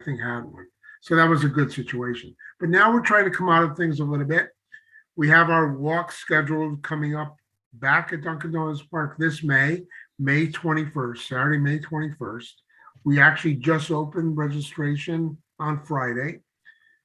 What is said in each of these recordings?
think, had one. So that was a good situation. But now we're trying to come out of things a little bit. We have our walk scheduled coming up back at Dunkin' Donuts Park this May 21st, Saturday, May 21st. We actually just opened registration on Friday.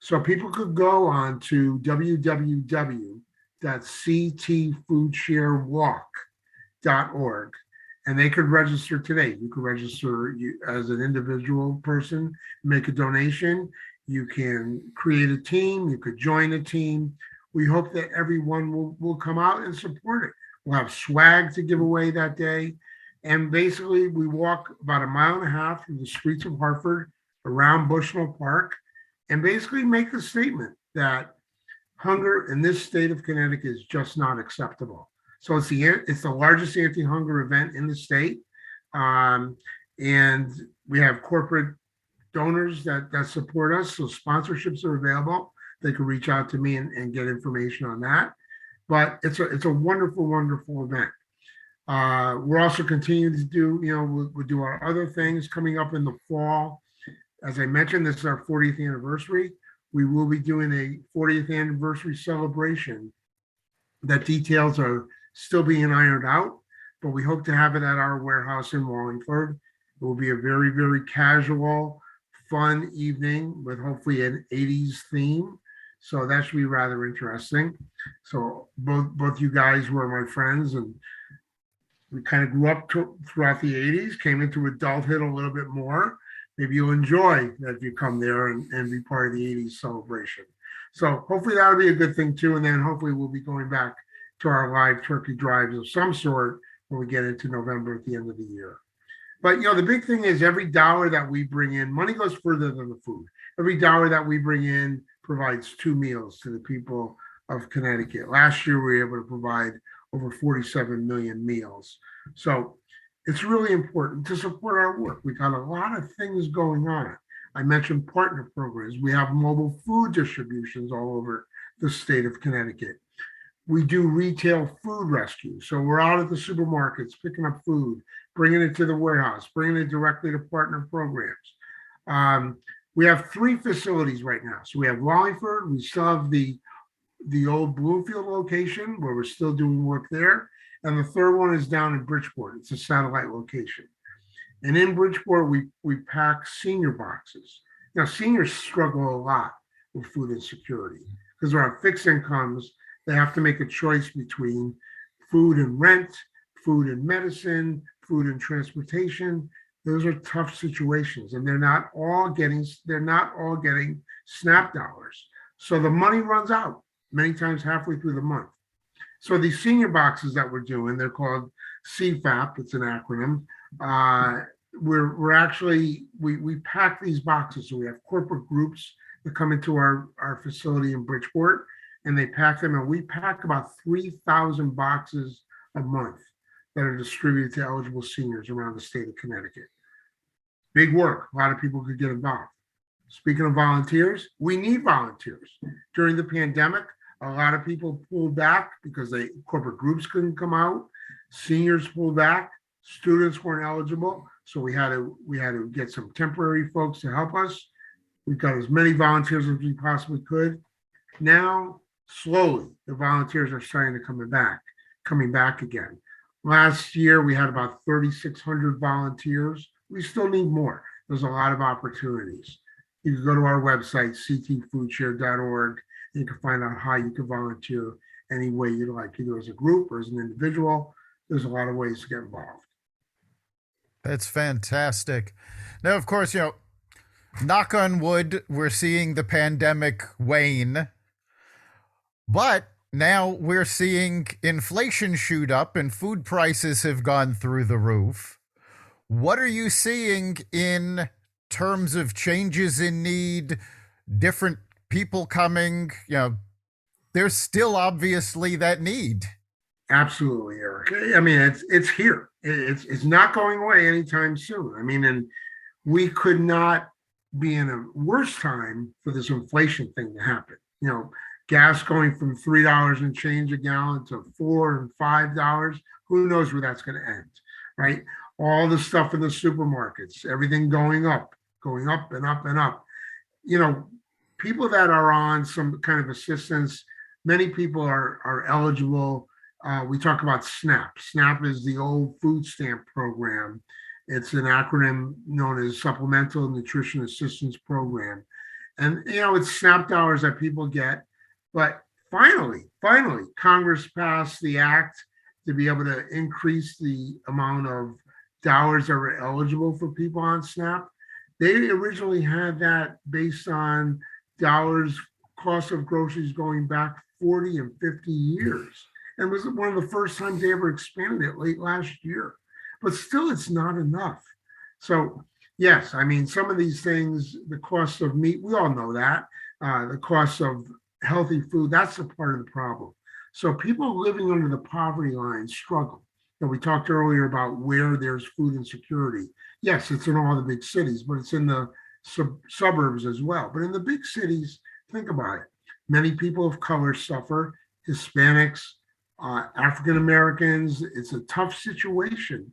So people could go on to www.ctfoodsharewalk.org and they could register today. You could register as an individual person, make a donation. You can create a team. You could join a team. We hope that everyone will come out and support it. We'll have swag to give away that day. And basically, we walk about a mile and a half through the streets of Hartford around Bushnell Park and basically make the statement that hunger in this state of Connecticut is just not acceptable. So it's the largest anti-hunger event in the state. And we have corporate donors that support us. So sponsorships are available. They can reach out to me and get information on that. But it's a wonderful, wonderful event. We're also continuing to do, we'll do our other things coming up in the fall. As I mentioned, this is our 40th anniversary. We will be doing a 40th anniversary celebration. That details are still being ironed out, but we hope to have it at our warehouse in Wallingford. It will be a very, very casual, fun evening with hopefully an 80s theme. So that should be rather interesting. So both you guys were my friends, and we kind of grew up throughout the 80s, came into adulthood a little bit more. Maybe you'll enjoy that if you come there and be part of the 80s celebration. So hopefully that'll be a good thing too. And then hopefully we'll be going back to our live turkey drives of some sort when we get into November at the end of the year. But the big thing is every dollar that we bring in, money goes further than the food. Every dollar that we bring in provides 2 meals to the people of Connecticut. Last year, we were able to provide over 47 million meals. So it's really important to support our work. We got a lot of things going on. I mentioned partner programs. We have mobile food distributions all over the state of Connecticut. We do retail food rescue. So we're out at the supermarkets picking up food, bringing it to the warehouse, bringing it directly to partner programs. We have 3 facilities right now. So we have Wallingford. We still have the old Bloomfield location where we're still doing work there. And the third one is down in Bridgeport. It's a satellite location. And in Bridgeport, we pack senior boxes. Now, seniors struggle a lot with food insecurity because they're on fixed incomes. They have to make a choice between food and rent, food and medicine, food and transportation. Those are tough situations, and they're not all getting SNAP dollars. So the money runs out many times halfway through the month. So these senior boxes that we're doing, they're called CFAP. It's an acronym. We're actually, we pack these boxes. So we have corporate groups that come into our facility in Bridgeport, and they pack them. And we pack about 3,000 boxes a month that are distributed to eligible seniors around the state of Connecticut. Big work. A lot of people could get involved. Speaking of volunteers, we need volunteers. During the pandemic, a lot of people pulled back because corporate groups couldn't come out. Seniors pulled back. Students weren't eligible. So we had to get some temporary folks to help us. We've got as many volunteers as we possibly could. Now, slowly, the volunteers are starting to coming back again. Last year, we had about 3,600 volunteers. We still need more. There's a lot of opportunities. You can go to our website, ctfoodshare.org, and you can find out how you can volunteer any way you'd like, either as a group or as an individual. There's a lot of ways to get involved. That's fantastic. Now, of course, knock on wood, we're seeing the pandemic wane, but now we're seeing inflation shoot up and food prices have gone through the roof. What are you seeing in terms of changes in need, different people coming? There's still obviously that need. Absolutely, Eric. I mean, it's here. It's not going away anytime soon. I mean, and we could not be in a worse time for this inflation thing to happen. Gas going from $3 and change a gallon to $4 and $5. Who knows where that's going to end, right? All the stuff in the supermarkets, everything going up and up and up. you know, people that are on some kind of assistance, many people are eligible. We talk about SNAP. SNAP is the old food stamp program. It's an acronym known as Supplemental Nutrition Assistance Program. And, it's SNAP dollars that people get. But finally, Congress passed the act to be able to increase the amount of dollars that were eligible for people on SNAP. They originally had that based on dollars cost of groceries going back 40 and 50 years. And it was one of the first times they ever expanded it late last year. But still, it's not enough. So, yes, I mean, some of these things, the cost of meat, we all know that. The cost of healthy food, that's a part of the problem. So, people living under the poverty line struggle. And we talked earlier about where there's food insecurity. Yes, it's in all the big cities, but it's in the suburbs as well. But in the big cities, think about it. Many people of color suffer, Hispanics, African Americans. It's a tough situation.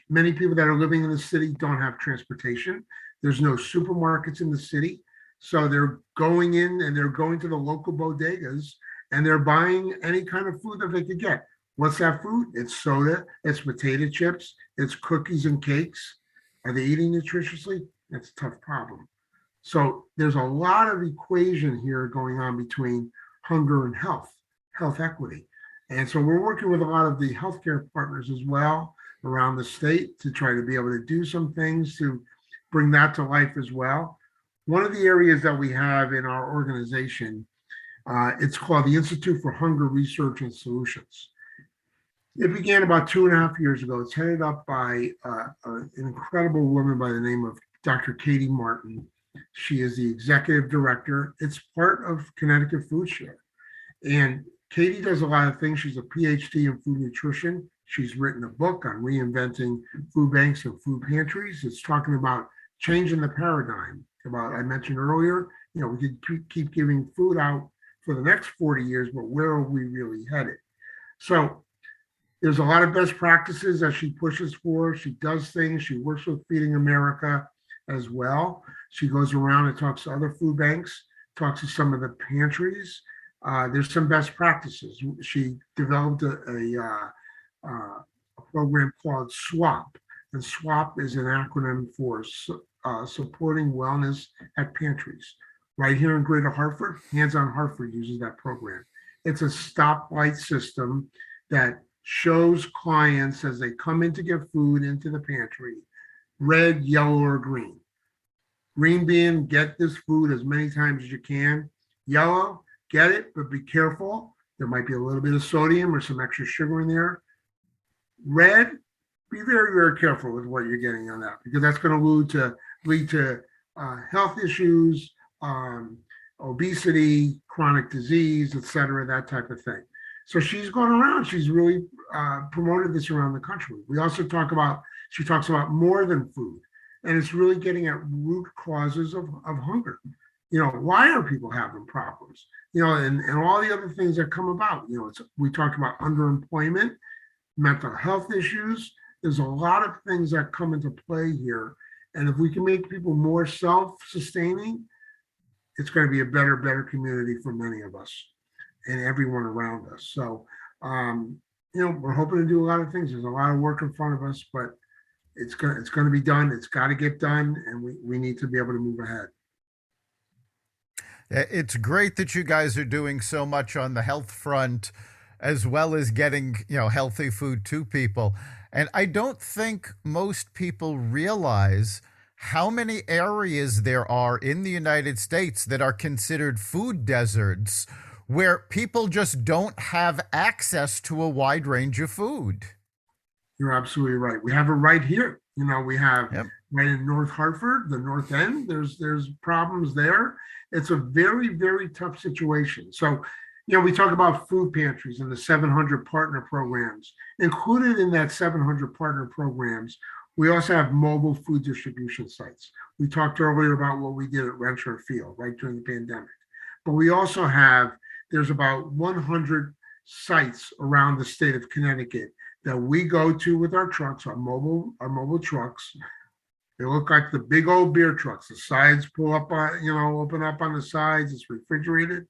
Many people that are living in the city don't have transportation. There's no supermarkets in the city. So they're going in and they're going to the local bodegas and they're buying any kind of food that they could get. What's that food? It's soda, it's potato chips, it's cookies and cakes. Are they eating nutritiously? That's a tough problem. So there's a lot of equation here going on between hunger and health equity. And so we're working with a lot of the healthcare partners as well around the state to try to be able to do some things to bring that to life as well. One of the areas that we have in our organization, it's called the Institute for Hunger Research and Solutions. It began about 2.5 years ago. It's headed up by an incredible woman by the name of Dr. Katie Martin. She is the executive director. It's part of Connecticut Foodshare. And Katie does a lot of things. She's a PhD in food nutrition. She's written a book on reinventing food banks and food pantries. It's talking about changing the paradigm. About, I mentioned earlier, we could keep giving food out for the next 40 years, but where are we really headed? So there's a lot of best practices that she pushes for. She does things. She works with Feeding America as well. She goes around and talks to other food banks, talks to some of the pantries. There's some best practices. She developed a program called SWAP, and SWAP is an acronym for Supporting Wellness at Pantries. Right here in Greater Hartford, Hands on Hartford uses that program. It's a stoplight system that shows clients as they come in to get food into the pantry, red, yellow, or green. Green being, get this food as many times as you can. Yellow, get it, but be careful. There might be a little bit of sodium or some extra sugar in there. Red, be very, very careful with what you're getting on that, because that's going to lead to health issues, obesity, chronic disease, et cetera, that type of thing. So she's gone around. She's really promoted this around the country. She talks about more than food, and it's really getting at root causes of hunger. Why are people having problems? And all the other things that come about. We talked about underemployment, mental health issues. There's a lot of things that come into play here. And if we can make people more self-sustaining, it's going to be a better community for many of us and everyone around us. So, we're hoping to do a lot of things. There's a lot of work in front of us, but it's going to be done. It's got to get done, and we need to be able to move ahead. It's great that you guys are doing so much on the health front, as well as getting, healthy food to people. And I don't think most people realize how many areas there are in the United States that are considered food deserts, where people just don't have access to a wide range of food. You're absolutely right. We have it right here. We have Yep. right in North Hartford, the North End. There's problems there. It's a very, very tough situation. So, we talk about food pantries and the 700 partner programs. Included in that 700 partner programs, we also have mobile food distribution sites. We talked earlier about what we did at Rancher Field, right during the pandemic. But we also there's about 100 sites around the state of Connecticut that we go to with our trucks, our mobile trucks, They look like the big old beer trucks. The sides pull up on, open up on the sides. It's refrigerated.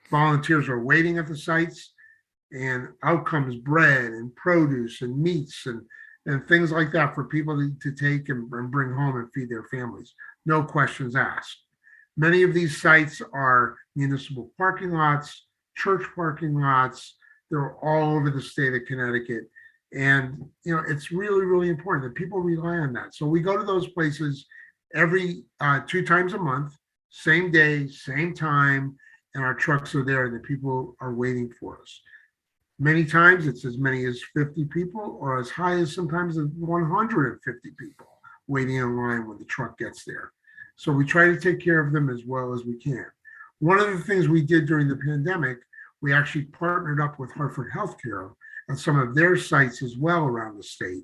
Volunteers are waiting at the sites, and out comes bread and produce and meats and things like that for people to take and bring home and feed their families. No questions asked. Many of these sites are municipal parking lots, church parking lots. They're all over the state of Connecticut. And, it's really, really important that people rely on that. So we go to those places every 2 times a month, same day, same time, and our trucks are there and the people are waiting for us. Many times it's as many as 50 people or as high as sometimes 150 people waiting in line when the truck gets there. So we try to take care of them as well as we can. One of the things we did during the pandemic, we actually partnered up with Hartford Healthcare and some of their sites as well around the state,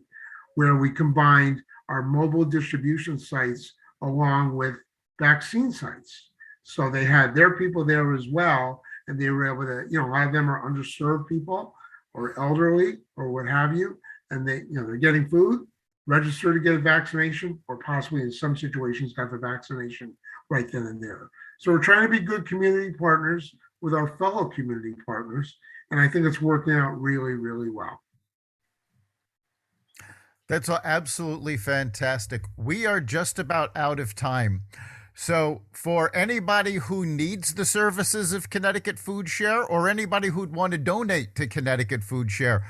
where we combined our mobile distribution sites along with vaccine sites. So they had their people there as well, and they were able to, a lot of them are underserved people or elderly or what have you, and they're getting food, register to get a vaccination, or possibly in some situations got the vaccination right then and there. So we're trying to be good community partners with our fellow community partners, and I think it's working out really, really well. That's absolutely fantastic. We are just about out of time. So for anybody who needs the services of Connecticut Foodshare or anybody who'd want to donate to Connecticut Foodshare,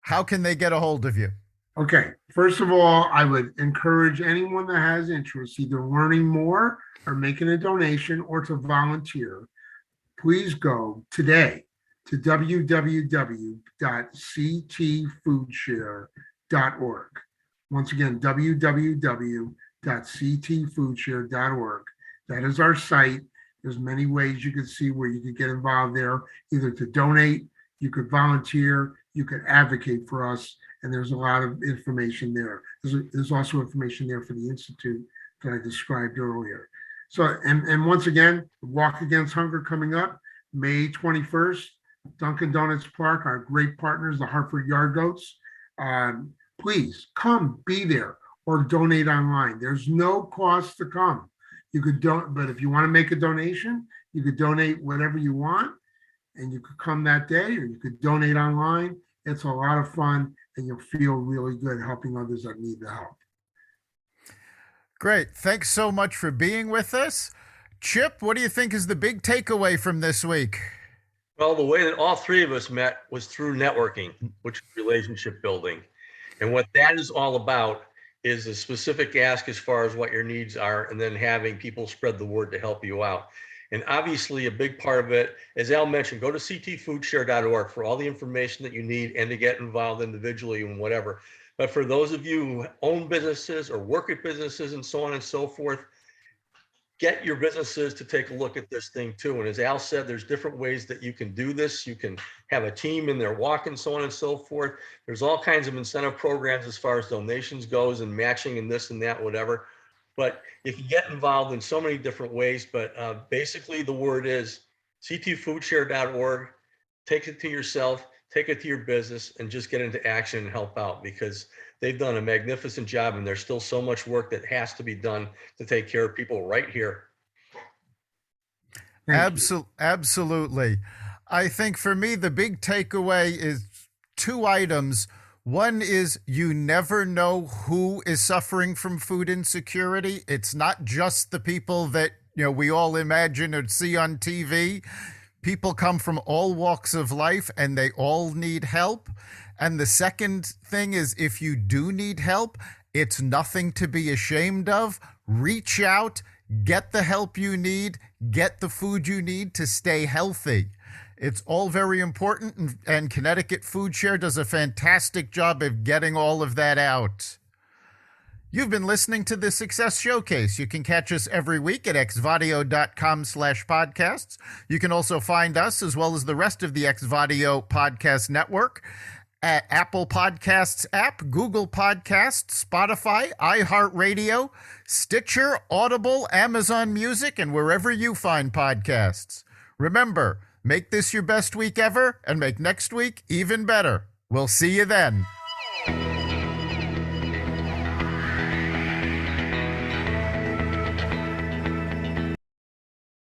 how can they get a hold of you? Okay, first of all, I would encourage anyone that has interest, either learning more or making a donation or to volunteer, please go today to www.ctfoodshare.org. Once again, www.ctfoodshare.org. That is our site. There's many ways you can see where you could get involved there, either to donate, you could volunteer, you could advocate for us, and there's a lot of information there. There's also information there for the Institute that I described earlier. So, and once again, Walk Against Hunger coming up, May 21st, Dunkin' Donuts Park, our great partners, the Hartford Yard Goats. Please come, be there, or donate online. There's no cost to come. You could but if you want to make a donation, you could donate whatever you want, and you could come that day, or you could donate online. It's a lot of fun, and you'll feel really good helping others that need the help. Great. Thanks so much for being with us. Chip, what do you think is the big takeaway from this week? Well, the way that all three of us met was through networking, which is relationship building. And what that is all about is a specific ask as far as what your needs are, and then having people spread the word to help you out. And obviously a big part of it, as Al mentioned, go to ctfoodshare.org for all the information that you need and to get involved individually and whatever. But for those of you who own businesses or work at businesses and so on and so forth, get your businesses to take a look at this thing too. And as Al said, there's different ways that you can do this. You can have a team in there walking, so on and so forth. There's all kinds of incentive programs as far as donations goes and matching and this and that, whatever. But if you get involved in so many different ways, but basically the word is ctfoodshare.org, take it to yourself, take it to your business, and just get into action and help out, because they've done a magnificent job and there's still so much work that has to be done to take care of people right here. Absolutely. I think for me, the big takeaway is 2 items. One is you never know who is suffering from food insecurity. It's not just the people that, we all imagine or see on TV. People come from all walks of life and they all need help. And the second thing is, if you do need help, it's nothing to be ashamed of. Reach out, get the help you need, get the food you need to stay healthy. It's all very important, and Connecticut Foodshare does a fantastic job of getting all of that out. You've been listening to the Success Showcase. You can catch us every week at xvadio.com/podcasts. You can also find us, as well as the rest of the Xvadio podcast network, at Apple Podcasts app, Google Podcasts, Spotify, iHeartRadio, Stitcher, Audible, Amazon Music, and wherever you find podcasts. Remember, make this your best week ever and make next week even better. We'll see you then.